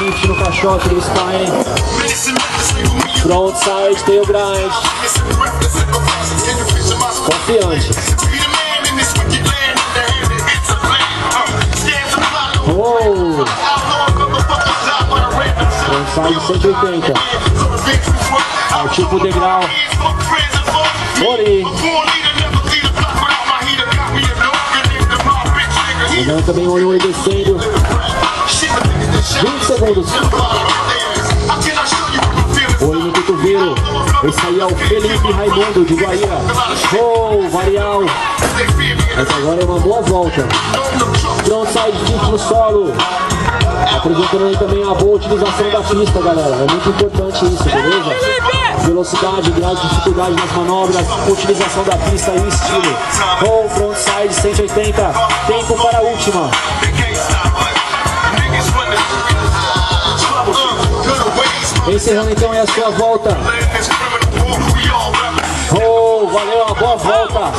shift no caixote do spine. Frontside, tail grind. Confiante. Oh! Frontside 180. Partiu pro degrau. Ori. Lembrando também o olho descendo. 20 segundos. Olho no cotovelo. Esse aí é o Felipe Raimundo de Guaíra. Oh, varial. Mas agora é uma boa volta. Frontside kick no solo. Apresentando aí também a boa utilização da pista, galera. É muito importante isso, beleza? Velocidade, grau de dificuldade nas manobras, utilização da pista e estilo. Oh, frontside 180. Tempo para a última. Encerrando então aí a sua volta. Oh, valeu, uma boa volta.